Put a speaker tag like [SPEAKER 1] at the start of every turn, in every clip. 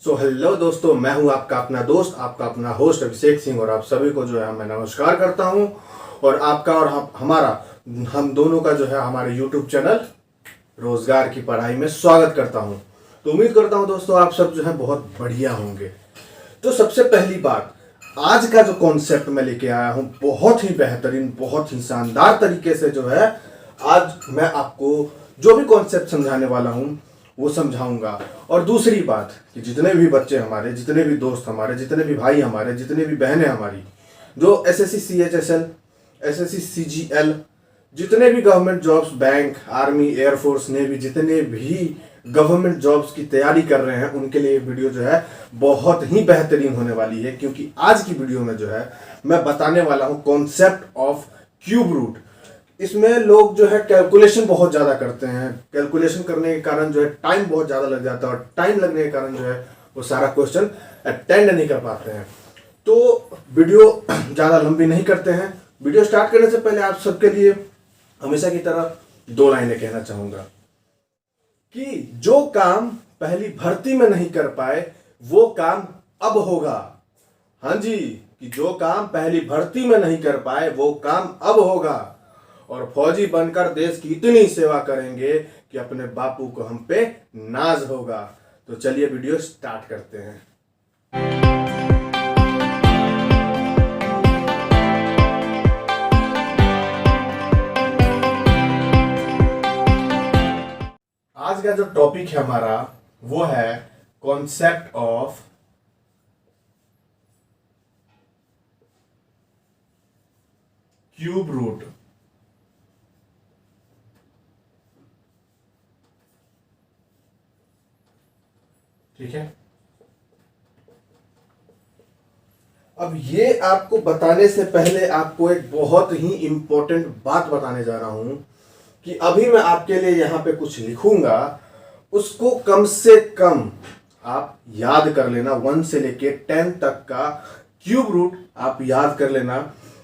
[SPEAKER 1] So hello दोस्तों, मैं हूं आपका अपना दोस्त, आपका अपना होस्ट अभिषेक सिंह। और आप सभी को जो है मैं नमस्कार करता हूं। और आपका और हमारा, हम दोनों का जो है हमारे यूट्यूब चैनल रोजगार की पढ़ाई में स्वागत करता हूं। तो उम्मीद करता हूं दोस्तों आप सब जो है बहुत बढ़िया होंगे। तो सबसे पहली बात, आज का जो कॉन्सेप्ट मैं लेके आया हूं बहुत ही बेहतरीन, बहुत ही शानदार तरीके से जो है आज मैं आपको जो भी कॉन्सेप्ट समझाने वाला हूं वो समझाऊंगा। और दूसरी बात कि जितने भी बच्चे हमारे, जितने भी दोस्त हमारे, जितने भी भाई हमारे, जितने भी बहनें हमारी जो एसएससी सीएचएसएल, एसएससी सीजीएल, जितने भी government jobs, bank, army, air force, navy, जितने भी गवर्नमेंट जॉब्स की तैयारी कर रहे हैं उनके लिए वीडियो जो है बहुत ही बेहतरीन होने वाली है। क्योंकि आज की वीडियो में जो है मैं बताने वाला हूं कॉन्सेप्ट ऑफ क्यूब रूट। इसमें लोग जो है कैलकुलेशन बहुत ज़्यादा करते हैं। कैलकुलेशन करने के कारण जो है टाइम बहुत ज़्यादा लग जाता है और टाइम लगने के कारण जो है वो सारा क्वेश्चन अटेंड नहीं कर पाते हैं। तो वीडियो ज़्यादा लंबी नहीं करते हैं। वीडियो स्टार्ट करने से पहले आप सबके लिए हमेशा की तरह दो लाइनें कहना चाहूँगा कि जो काम पहली भर्ती में नहीं कर पाए वो काम अब होगा। हाँ जी, कि जो काम पहली भर्ती में नहीं कर पाए वो काम अब होगा। और फौजी बनकर देश की इतनी सेवा करेंगे कि अपने बापू को हम पे नाज होगा। तो चलिए वीडियो स्टार्ट करते हैं। आज का जो टॉपिक है हमारा वो है कॉन्सेप्ट ऑफ क्यूब रूट। ठीक है, अब ये आपको बताने से पहले आपको एक बहुत ही इंपॉर्टेंट बात बताने जा रहा हूं कि अभी मैं आपके लिए यहां पे कुछ लिखूंगा, उसको कम से कम आप याद कर लेना। 1 से लेके 10 तक का क्यूब रूट आप याद कर लेना,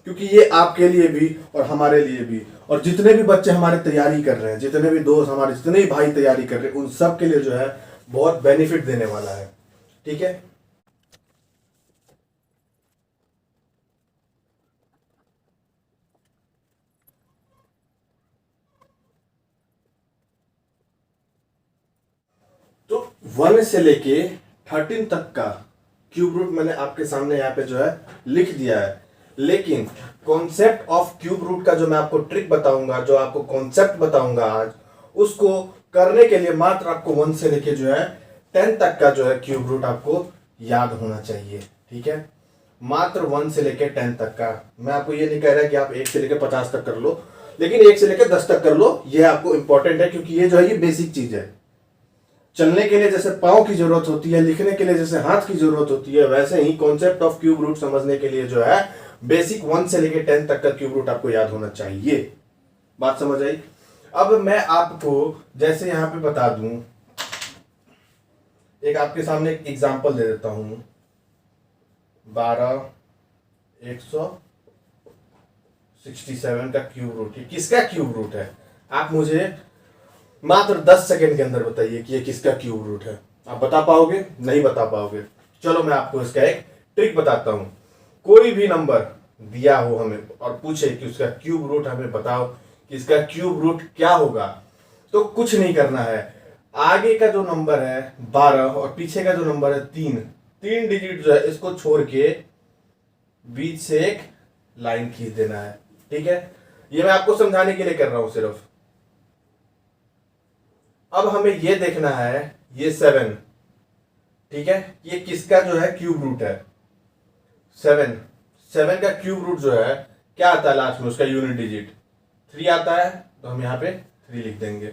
[SPEAKER 1] क्योंकि ये आपके लिए भी और हमारे लिए भी, और जितने भी बच्चे हमारे तैयारी कर रहे हैं, जितने भी दोस्त हमारे, जितने भी भाई तैयारी कर रहे हैं, उन सब के लिए जो है बहुत बेनिफिट देने वाला है। ठीक है, तो 1 से लेके 13 तक का क्यूब रूट मैंने आपके सामने यहाँ पे जो है लिख दिया है। लेकिन कॉन्सेप्ट ऑफ क्यूब रूट का जो मैं आपको ट्रिक बताऊंगा, जो आपको कॉन्सेप्ट बताऊंगा आज, उसको करने के लिए मात्र आपको 1 से लेके जो है 10 तक का जो है क्यूब रूट आपको याद होना चाहिए। ठीक है, मात्र 1 से लेके 10 तक का। मैं आपको ये नहीं कह रहा कि आप 1 से लेके 50 तक कर लो, लेकिन 1 से लेके 10 तक कर लो। ये आपको इंपॉर्टेंट है, क्योंकि ये जो है ये बेसिक चीज है। चलने के लिए जैसे पाँव की जरूरत होती है, लिखने के लिए जैसे हाथ की जरूरत होती है, वैसे ही कॉन्सेप्ट ऑफ क्यूब रूट समझने के लिए जो है बेसिक 1 से लेके 10 तक का क्यूब रूट आपको याद होना चाहिए। बात समझ आई? अब मैं आपको जैसे यहां पे बता दूं, एक आपके सामने एक एग्जांपल दे देता हूं। 12,167 का क्यूब रूट, किसका क्यूब रूट है? आप मुझे मात्र 10 सेकंड के अंदर बताइए कि ये किसका क्यूब रूट है। आप बता पाओगे? नहीं बता पाओगे। चलो मैं आपको इसका एक ट्रिक बताता हूं। कोई भी नंबर दिया हो हमें और पूछे कि उसका क्यूब रूट हमें बताओ कि इसका क्यूब रूट क्या होगा, तो कुछ नहीं करना है। आगे का जो नंबर है 12 और पीछे का जो नंबर है 3 डिजिट जो है इसको छोड़ के बीच से एक लाइन खींच देना है। ठीक है, ये मैं आपको समझाने के लिए कर रहा हूं सिर्फ। अब हमें ये देखना है ये 7, ठीक है, ये किसका जो है क्यूब रूट है? 7 का क्यूब रूट जो है क्या आता है लास्ट में? उसका यूनिट डिजिट 3 आता है, तो हम यहां पे 3 लिख देंगे।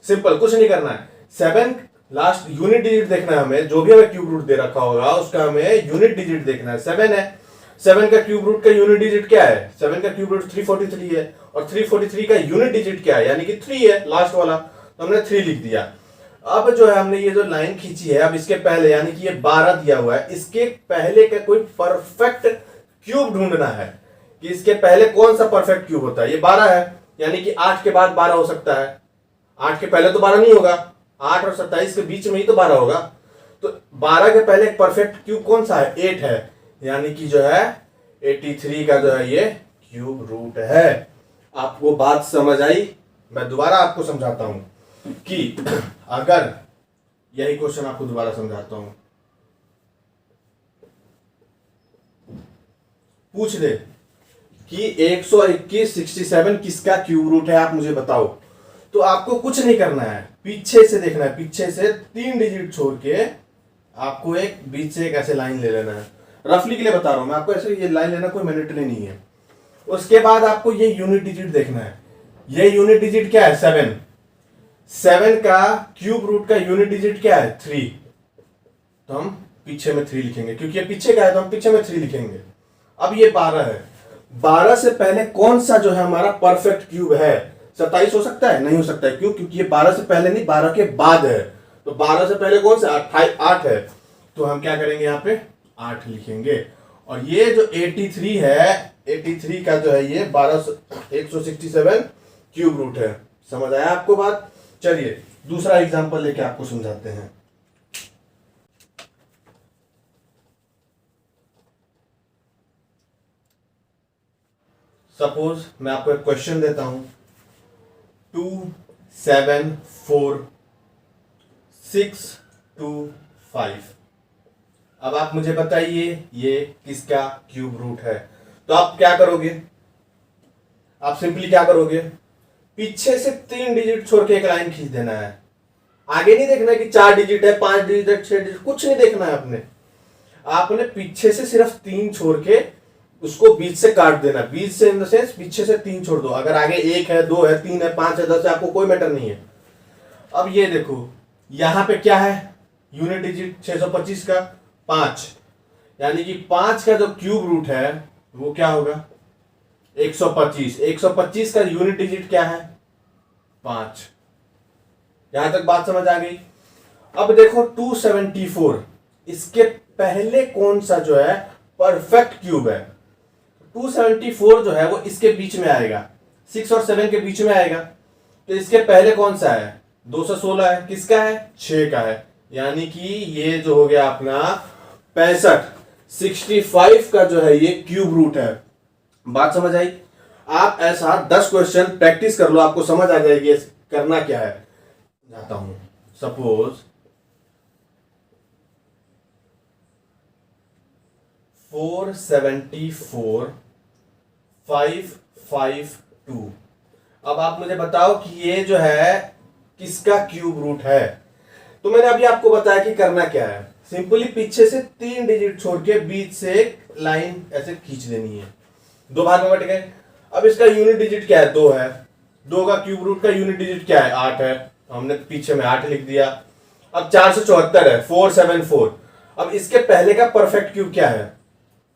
[SPEAKER 1] सिंपल, कुछ नहीं करना है। 7 लास्ट यूनिट डिजिट देखना है हमें। जो भी हमें क्यूब रूट दे रखा होगा उसका हमें यूनिट डिजिट देखना है। 7 है, 7 का क्यूब रूट का यूनिट डिजिट क्या है? 7 का क्यूब रूट 343 है, और 343 का यूनिट डिजिट क्या है? यानी कि 3 है लास्ट वाला, तो हमने 3 लिख दिया। अब जो है हमने ये जो लाइन खींची है, अब इसके पहले, यानी कि ये 12 दिया हुआ है, इसके पहले का कोई परफेक्ट क्यूब ढूंढना है कि इसके पहले कौन सा परफेक्ट क्यूब होता है। ये 12 है, यानी कि 8 के बाद 12 हो सकता है। 8 के पहले तो 12 नहीं होगा, 8 और 27 के बीच में ही तो 12 होगा। तो 12 के पहले एक परफेक्ट क्यूब कौन सा है? 8 है, यानी कि जो है 83 का जो है ये क्यूब रूट है। आपको बात समझ आई? मैं दोबारा आपको समझाता हूं कि अगर यही क्वेश्चन आपको दोबारा समझाता हूं, पूछ ले कि 121 67 किसका क्यूब रूट है, आप मुझे बताओ। तो आपको कुछ नहीं करना है, पीछे से देखना है, पीछे से 3 डिजिट छोड़ के आपको एक बीच से एक ऐसे लाइन ले लेना है। रफली के लिए बता रहा हूं मैं आपको, ऐसे ये लाइन लेना कोई मैंडेटरी नहीं है। उसके बाद आपको ये यूनिट डिजिट देखना है। ये यूनिट डिजिट क्या है? 7। 7 का क्यूब रूट का यूनिट डिजिट क्या है? 3। तो हम पीछे में 3 लिखेंगे, क्योंकि ये पीछे का है तो हम पीछे में 3 लिखेंगे। अब ये 12 है, 12 से पहले कौन सा जो है हमारा परफेक्ट क्यूब है? 27 हो सकता है? नहीं हो सकता है। क्यों? क्योंकि ये 12 से पहले नहीं, 12 के बाद है। तो 12 से पहले कौन सा? 8 है। तो हम क्या करेंगे? यहाँ पे 8 लिखेंगे। और ये जो 83 है, 83 का जो है ये 167 क्यूब रूट है। समझ आया आपको बात? चलिए दूसरा एग्जांपल लेके आपको समझाते हैं। सपोज मैं आपको एक क्वेश्चन देता हूं, 2 7 4 6 2 5। अब आप मुझे बताइए ये किसका क्यूब रूट है? तो आप क्या करोगे? आप सिंपली क्या करोगे? पीछे से 3 डिजिट छोड़ के एक लाइन खींच देना है। आगे नहीं देखना है कि 4 डिजिट है, 5 डिजिट है, 6 डिजिट, कुछ नहीं देखना है आपने पीछे से सिर्फ 3 छोड़ के उसको बीच से काट देना। बीच से इन द सेंस पीछे से 3 छोड़ दो। अगर आगे 1 है, 2 है, 3 है, 5 है, 10 है, आपको कोई मैटर नहीं है। अब ये देखो यहां पे क्या है? यूनिट डिजिट 625 का 5, यानी कि 5 का जो क्यूब रूट है वो क्या होगा? 125। 125 का यूनिट डिजिट क्या है? 5। यहां तक बात समझ आ गई? अब देखो 274, इसके पहले कौन सा जो है परफेक्ट क्यूब है? 274 जो है वो इसके बीच में आएगा, 6 और 7 के बीच में आएगा। तो इसके पहले कौन सा है? 216 है। किसका है? 6 का है। यानी कि ये जो हो गया अपना 65, 65 का जो है ये क्यूब रूट है। बात समझ आई? आप ऐसा 10 क्वेश्चन प्रैक्टिस कर लो, आपको समझ आ जाएगी करना क्या है। जाता हूं, सपोज 474 552। अब आप मुझे बताओ कि ये जो है किसका क्यूब रूट है? तो मैंने अभी आपको बताया कि करना क्या है। सिंपली पीछे से 3 डिजिट छोड़ के बीच से एक लाइन ऐसे खींच लेनी है। 2 भाग में बट गए। अब इसका यूनिट डिजिट क्या है? 2 है। 2 का क्यूब रूट का यूनिट डिजिट क्या है? 8 है। हमने पीछे में 8 लिख दिया। अब 474 है, 474। अब इसके पहले का परफेक्ट क्यूब क्या है?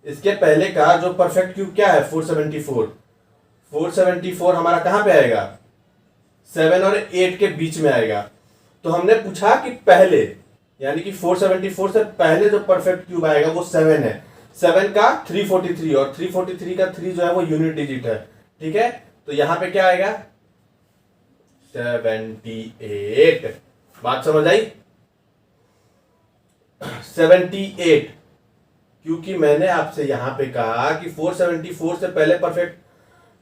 [SPEAKER 1] इसके पहले का जो परफेक्ट क्यूब क्या है? 474। 474 हमारा कहां पे आएगा? 7 और 8 के बीच में आएगा। तो हमने पूछा कि पहले, यानी कि 474 से पहले जो परफेक्ट क्यूब आएगा वो 7 है। 7 का 343, और 343 का 3 जो है वो यूनिट डिजिट है। ठीक है, तो यहां पे क्या आएगा? 78। बात समझ आई? 78, क्योंकि मैंने आपसे यहां पे कहा कि 474 से पहले परफेक्ट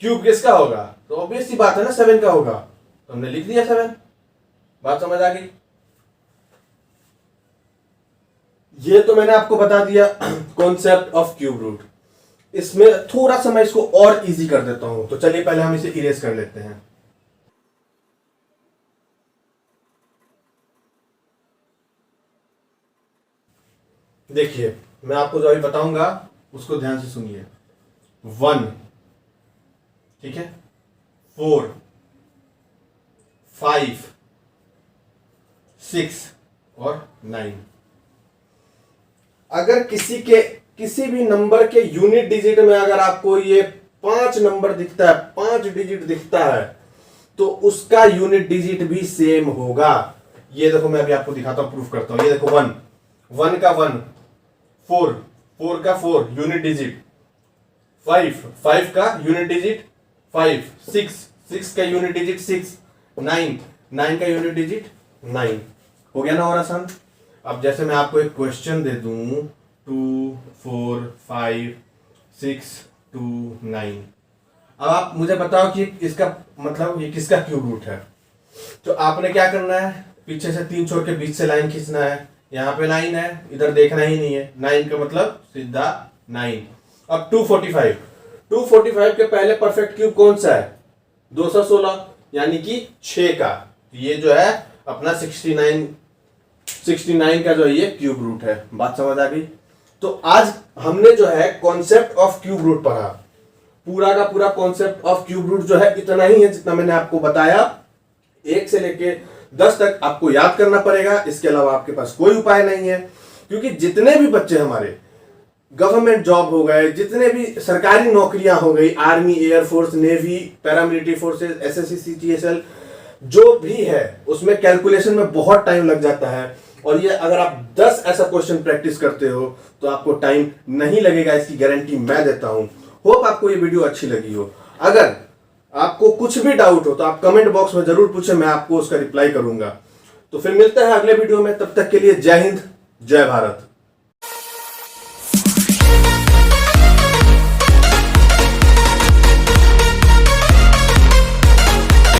[SPEAKER 1] क्यूब किसका होगा? तो ऑब्वियस सी बात है ना, 7 का होगा। तो हमने लिख दिया 7। बात समझ आ गई? ये तो मैंने आपको बता दिया कॉन्सेप्ट ऑफ क्यूब रूट। इसमें थोड़ा सा मैं इसको और इजी कर देता हूं। तो चलिए पहले हम इसे इरेज कर लेते हैं। देखिए मैं आपको जो अभी बताऊंगा उसको ध्यान से सुनिए। 1, ठीक है, 4 5 6 और 9। अगर किसी भी नंबर के यूनिट डिजिट में अगर आपको ये 5 नंबर दिखता है, 5 डिजिट दिखता है, तो उसका यूनिट डिजिट भी सेम होगा। ये देखो मैं अभी आपको दिखाता हूं, प्रूफ करता हूं। ये देखो 1, 1 का 1, 4, 4 का 4 यूनिट डिजिट, 5, 5 का यूनिट डिजिट 5, 6, 6 का यूनिट डिजिट 6, 9, 9 का यूनिट डिजिट 9। हो गया ना और आसान? अब जैसे मैं आपको एक क्वेश्चन दे दूं 2 4 5 6 2 9, अब आप मुझे बताओ कि इसका मतलब ये किसका क्यूब रूट है। तो आपने क्या करना है, पीछे से 3 छोड़ के बीच से लाइन खींचना है। यहाँ पे 9 है, इधर देखना ही नहीं है, 9 का मतलब सीधा 9। अब 245 के पहले परफेक्ट क्यूब कौन सा है, 216 यानी कि 6 का। ये जो है अपना 69 का जो है ये क्यूब रूट है। बात समझ आ गई। तो आज हमने जो है कॉन्सेप्ट ऑफ क्यूब रूट पढ़ा। पूरा का पूरा कॉन्सेप्ट ऑफ क्यूब रूट जो है इतना ही है जितना मैंने आपको बताया। 1 से लेके 10 तक आपको याद करना पड़ेगा, इसके अलावा आपके पास कोई उपाय नहीं है। क्योंकि जितने भी बच्चे हमारे गवर्नमेंट जॉब हो गए, जितने भी सरकारी नौकरियां हो गई, army, air force, navy, paramilitary forces, SSC, CGSL, जो भी है उसमें कैलकुलेशन में बहुत टाइम लग जाता है। और ये अगर आप 10 ऐसा क्वेश्चन प्रैक्टिस करते हो तो आपको टाइम नहीं लगेगा, इसकी गारंटी मैं देता हूं। होप आपको ये वीडियो अच्छी लगी हो। अगर आपको कुछ भी डाउट हो तो आप कमेंट बॉक्स में जरूर पूछें, मैं आपको उसका रिप्लाई करूंगा। तो फिर मिलते हैं अगले वीडियो में, तब तक के लिए जय हिंद, जय भारत।